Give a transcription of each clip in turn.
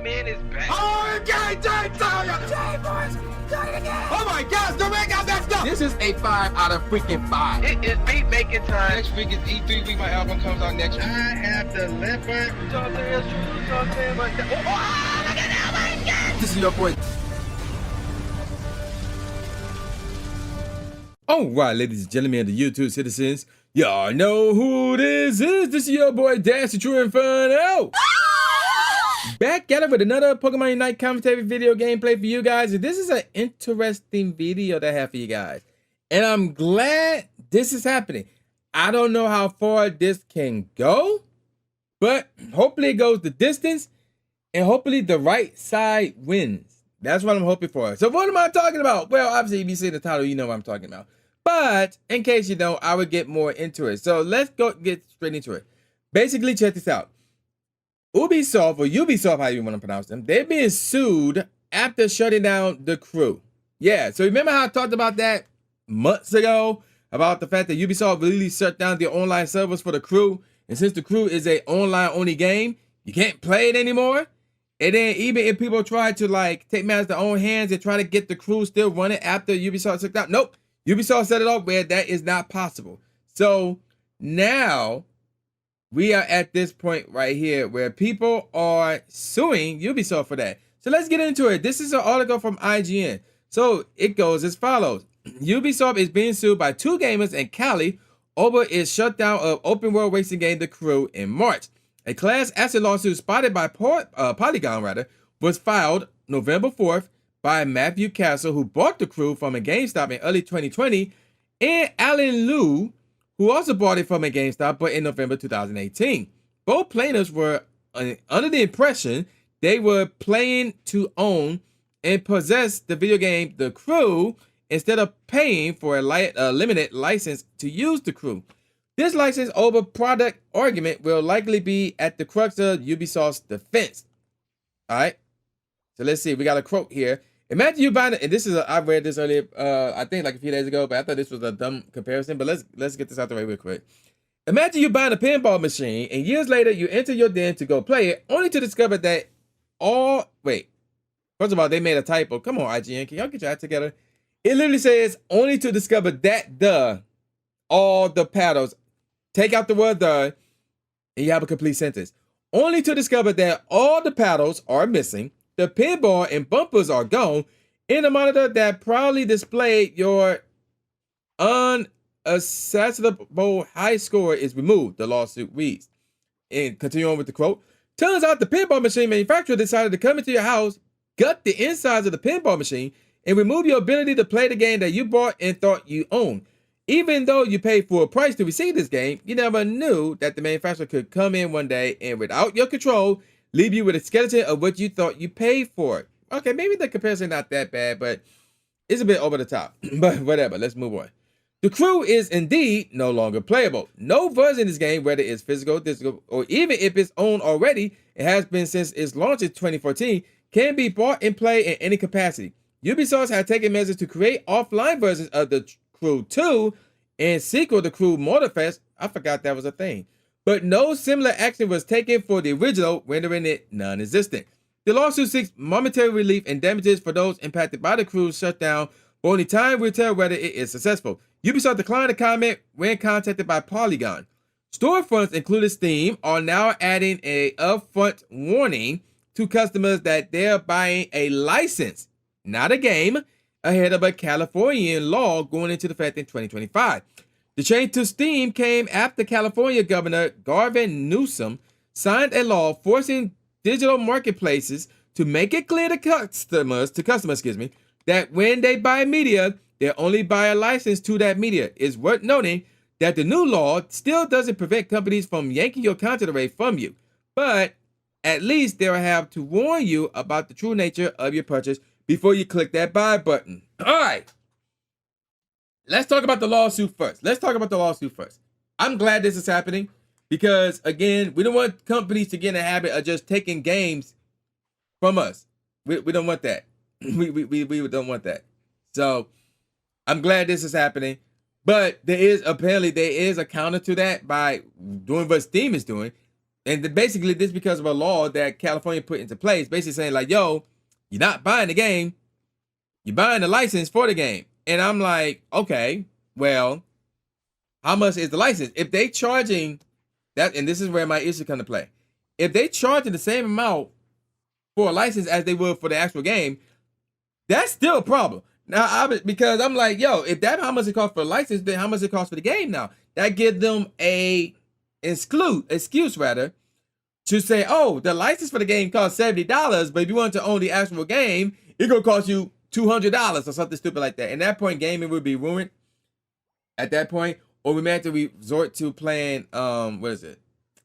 man is back. Oh, okay, boys. Oh my gosh, the man got that stuff. This is a 5 out of freaking 5. It is beat making time. Next week is E3 week. My album comes out next week. I have the leopard. This is your boy. Alright, ladies and gentlemen, the YouTube citizens, y'all know who this is. This is your boy Dash, the True Inferno. Back at it with another Pokemon Unite commentary video gameplay for you guys. And this is an interesting video that I have for you guys. And I'm glad this is happening. I don't know how far this can go, but hopefully it goes the distance and hopefully the right side wins. That's what I'm hoping for. So what am I talking about? Well, obviously, if you see the title, you know what I'm talking about. But in case you don't, I would get more into it. So let's go get straight into it. Basically, check this out. Ubisoft, or Ubisoft, how you want to pronounce them, they're being sued after shutting down the crew. Yeah, so remember how I talked about that months ago? About the fact that Ubisoft really shut down their online servers for the crew. And since the crew is a online-only game, you can't play it anymore. And then even if people try to like take matters in their own hands and try to get the crew still running after Ubisoft took out, nope. Ubisoft set it up where that is not possible. So now we are at this point right here where people are suing Ubisoft for that. So let's get into it. This is an article from IGN. So it goes as follows. Ubisoft is being sued by 2 gamers in Cali over its shutdown of open world racing game The Crew in March. A class action lawsuit spotted by Polygon was filed November 4th by Matthew Castle, who bought The Crew from a GameStop in early 2020, and Alan Liu, who also bought it from a GameStop, but in November 2018. Both plaintiffs were under the impression they were playing to own and possess the video game The Crew instead of paying for a limited license to use The Crew. This license over product argument will likely be at the crux of Ubisoft's defense. All right. So let's see. We got a quote here. Imagine you buying it, and this is I read this earlier, I think like a few days ago, but I thought this was a dumb comparison. But let's get this out the way real quick. Imagine you buying a pinball machine, and years later you enter your den to go play it, only to discover that first of all, they made a typo. Come on, IGN, can y'all get your act together? It literally says only to discover that all the paddles. Take out the word the, and you have a complete sentence. Only to discover that all the paddles are missing, the pinball and bumpers are gone, and the monitor that proudly displayed your unaccessible high score is removed, the lawsuit reads. And continue on with the quote. Turns out the pinball machine manufacturer decided to come into your house, gut the insides of the pinball machine, and remove your ability to play the game that you bought and thought you owned. Even though you paid full price to receive this game, you never knew that the manufacturer could come in one day and without your control, leave you with a skeleton of what you thought you paid for it. Okay, maybe the comparison not that bad, but it's a bit over the top. But whatever, let's move on. The Crew is indeed no longer playable. No version of this game, whether it's physical, digital, or even if it's owned already, it has been since its launch in 2014, can be bought and played in any capacity. Ubisoft has taken measures to create offline versions of the Crew 2 and sequel The Crew Motorfest. I forgot that was a thing. But no similar action was taken for the original, rendering it non-existent. The lawsuit seeks momentary relief and damages for those impacted by the Crew's shutdown, but only time will tell whether it is successful. Ubisoft declined to comment when contacted by Polygon. Storefronts, including Steam, are now adding a upfront warning to customers that they're buying a license, not a game, ahead of a California law going into effect in 2025. The change to Steam came after California Governor Gavin Newsom signed a law forcing digital marketplaces to make it clear to customers, that when they buy media, they only buy a license to that media. It's worth noting that the new law still doesn't prevent companies from yanking your content away from you, but at least they'll have to warn you about the true nature of your purchase before you click that buy button. All right. Let's talk about the lawsuit first. I'm glad this is happening because, again, we don't want companies to get in the habit of just taking games from us. We don't want that. We don't want that. So I'm glad this is happening. But there is a counter to that by doing what Steam is doing. basically this because of a law that California put into place, basically saying like, yo, you're not buying the game, you're buying the license for the game. And I'm like, okay, well, how much is the license? If they charging that, and this is where my issue come to play. If they charging the same amount for a license as they would for the actual game, that's still a problem. Now, because I'm like, yo, if that's how much it costs for a license, then how much it costs for the game now? That gives them a excuse rather, to say, oh, the license for the game costs $70, but if you want to own the actual game, it's gonna cost you $200 or something stupid like that. And at that point, gaming would be ruined. At that point, or we may have to resort to playing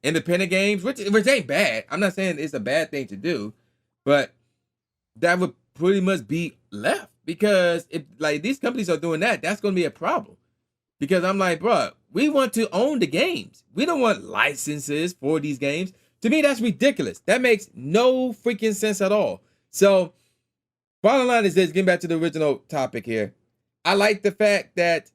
independent games, which ain't bad. I'm not saying it's a bad thing to do, but that would pretty much be left, because if like these companies are doing that, that's gonna be a problem. Because I'm like, bro, we want to own the games. We don't want licenses for these games. To me, that's ridiculous. That makes no freaking sense at all. So, bottom line is this, getting back to the original topic here. I like the fact that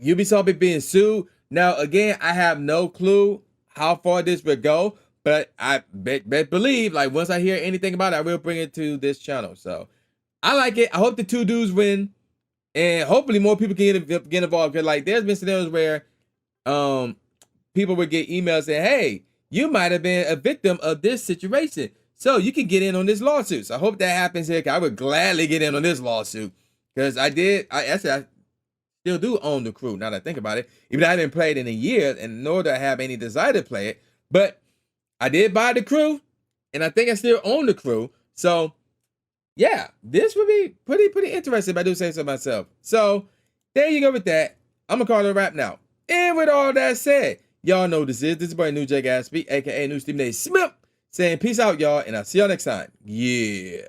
Ubisoft is being sued. Now, again, I have no clue how far this will go, but I believe, like, once I hear anything about it, I will bring it to this channel. So, I like it. I hope the two dudes win, and hopefully more people can get involved. Because, like, there's been scenarios where people would get emails saying, hey, you might have been a victim of this situation, so you can get in on this lawsuit. So I hope that happens here, because I would gladly get in on this lawsuit, because I still do own the crew, now that I think about it. Even though I haven't played in a year, and nor do I have any desire to play it, but I did buy the crew, and I think I still own the crew. So yeah, this would be pretty interesting if I do say so myself. So there you go with that. I'm gonna call it a wrap now. And with all that said, y'all know this is boy New J Gatsby, aka New Stephen A. Smith, saying peace out, y'all, and I'll see y'all next time. Yeah.